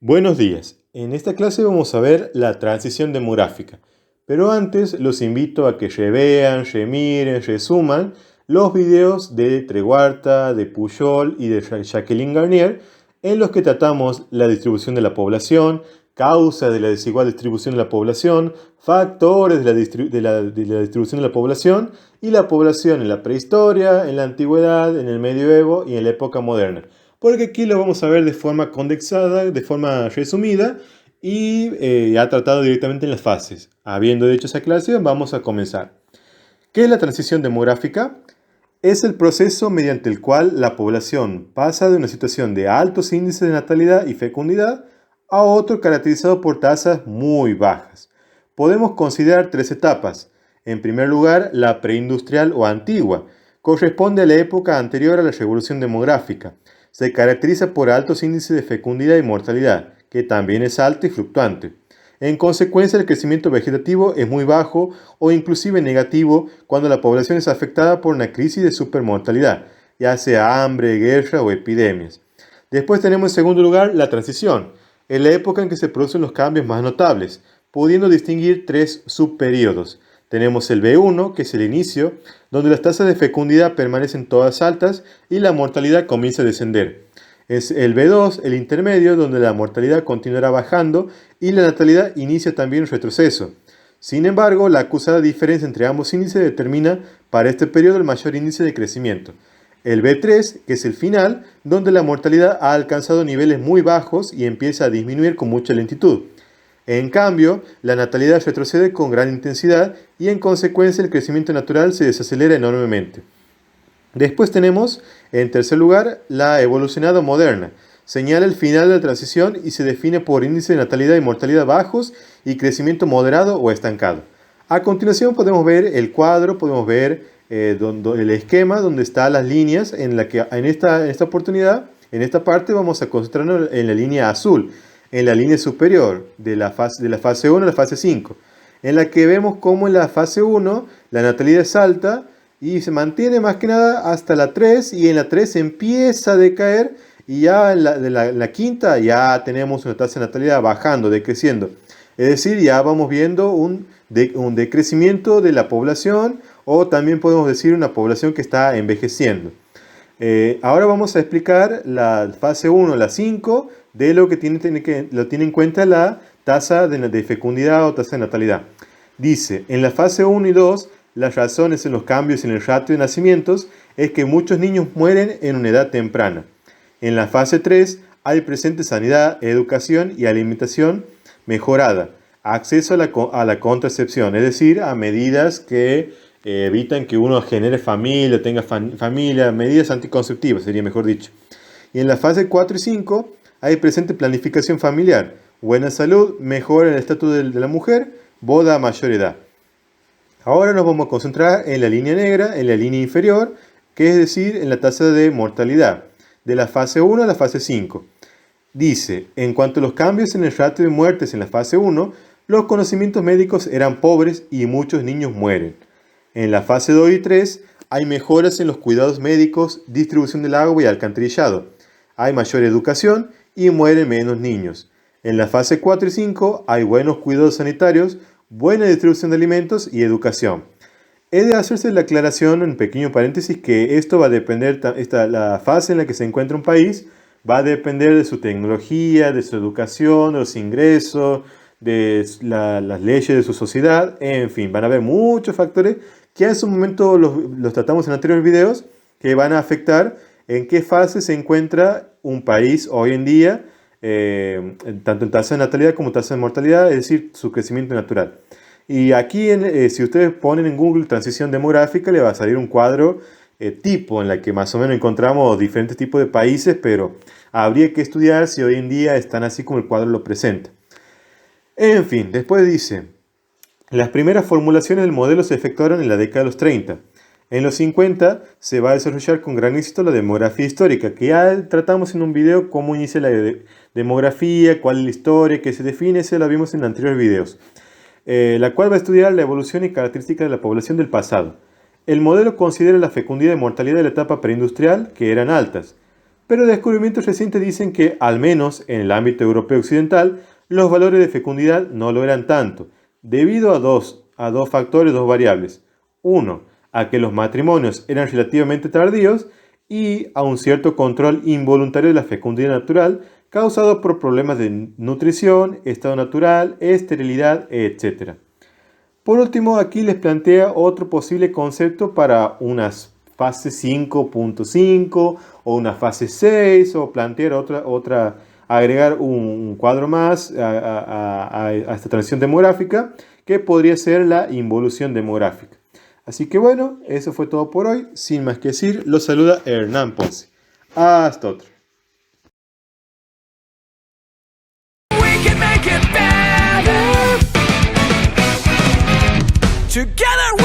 Buenos días. En esta clase vamos a ver la transición demográfica. Pero antes los invito a que revean, remiren, resuman los videos de Treguarta, de Pujol y de Jacqueline Garnier, en los que tratamos la distribución de la población, causas de la desigual distribución de la población, factores de la distribución de la población y la población en la prehistoria, en la antigüedad, en el medioevo y en la época moderna. Porque aquí lo vamos a ver de forma condensada, de forma resumida y ya tratado directamente en las fases. Habiendo hecho esa aclaración, vamos a comenzar. ¿Qué es la transición demográfica? Es el proceso mediante el cual la población pasa de una situación de altos índices de natalidad y fecundidad a otro caracterizado por tasas muy bajas. Podemos considerar tres etapas. En primer lugar, la preindustrial o antigua. Corresponde a la época anterior a la revolución demográfica. Se caracteriza por altos índices de fecundidad y mortalidad, que también es alto y fluctuante. En consecuencia, el crecimiento vegetativo es muy bajo o inclusive negativo cuando la población es afectada por una crisis de supermortalidad, ya sea hambre, guerra o epidemias. Después tenemos en segundo lugar la transición, en la época en que se producen los cambios más notables, pudiendo distinguir tres subperíodos. Tenemos el B1, que es el inicio, donde las tasas de fecundidad permanecen todas altas y la mortalidad comienza a descender. Es el B2, el intermedio, donde la mortalidad continuará bajando y la natalidad inicia también un retroceso. Sin embargo, la acusada diferencia entre ambos índices determina para este periodo el mayor índice de crecimiento. El B3, que es el final, donde la mortalidad ha alcanzado niveles muy bajos y empieza a disminuir con mucha lentitud. En cambio, la natalidad retrocede con gran intensidad y en consecuencia el crecimiento natural se desacelera enormemente. Después tenemos, en tercer lugar, la evolucionada moderna. Señala el final de la transición y se define por índice de natalidad y mortalidad bajos y crecimiento moderado o estancado. A continuación podemos ver el cuadro, podemos ver el esquema donde están las líneas en la que en esta oportunidad, en esta parte vamos a concentrarnos en la línea azul, en la línea superior de la fase 1 a la fase 5, en la que vemos cómo en la fase 1 la natalidad es alta y se mantiene más que nada hasta la 3 y en la 3 empieza a decaer y ya en la quinta ya tenemos una tasa de natalidad bajando, decreciendo. Es decir, ya vamos viendo un decrecimiento de la población o también podemos decir una población que está envejeciendo. Ahora vamos a explicar la fase 1, la 5, de lo que tiene en cuenta la tasa de fecundidad o tasa de natalidad. Dice, en la fase 1 y 2, las razones en los cambios en el ratio de nacimientos es que muchos niños mueren en una edad temprana. En la fase 3 hay presente sanidad, educación y alimentación mejorada, acceso a la contracepción, es decir, a medidas que evitan que uno genere familia, tenga familia, medidas anticonceptivas, sería mejor dicho. Y en la fase 4 y 5 hay presente planificación familiar, buena salud, mejora en el estatus de la mujer, boda a mayor edad. Ahora nos vamos a concentrar en la línea negra, en la línea inferior, que es decir, en la tasa de mortalidad, de la fase 1 a la fase 5. Dice, en cuanto a los cambios en el ratio de muertes en la fase 1, los conocimientos médicos eran pobres y muchos niños mueren. En la fase 2 y 3 hay mejoras en los cuidados médicos, distribución del agua y alcantarillado. Hay mayor educación y mueren menos niños. En la fase 4 y 5 hay buenos cuidados sanitarios, buena distribución de alimentos y educación. He de hacerse la aclaración, en pequeño paréntesis, que esto va a depender, la fase en la que se encuentra un país, va a depender de su tecnología, de su educación, de los ingresos, de las leyes de su sociedad, en fin, van a haber muchos factores que en su momento los tratamos en anteriores videos, que van a afectar en qué fase se encuentra un país hoy en día, tanto en tasa de natalidad como tasa de mortalidad, es decir, su crecimiento natural. Y aquí, si ustedes ponen en Google transición demográfica, le va a salir un cuadro tipo en la que más o menos encontramos diferentes tipos de países, pero habría que estudiar si hoy en día están así como el cuadro lo presenta. En fin, después dice, las primeras formulaciones del modelo se efectuaron en la década de los 30. En los 50 se va a desarrollar con gran éxito la demografía histórica, que ya tratamos en un video cómo inicia la demografía, cuál es la historia, qué se define, eso lo vimos en anteriores videos. La cual va a estudiar la evolución y características de la población del pasado. El modelo considera la fecundidad y mortalidad de la etapa preindustrial, que eran altas. pero descubrimientos recientes dicen que, al menos en el ámbito europeo occidental, los valores de fecundidad no lo eran tanto, debido a dos factores, dos variables. Uno, a que los matrimonios eran relativamente tardíos y a un cierto control involuntario de la fecundidad natural causado por problemas de nutrición, estado natural, esterilidad, etc. Por último, aquí les plantea otro posible concepto para unas fase 5.5 o una fase 6 o plantear agregar un cuadro más a esta transición demográfica que podría ser la involución demográfica. Así que bueno, eso fue todo por hoy. Sin más que decir, los saluda Hernán Ponce. Hasta otra. Together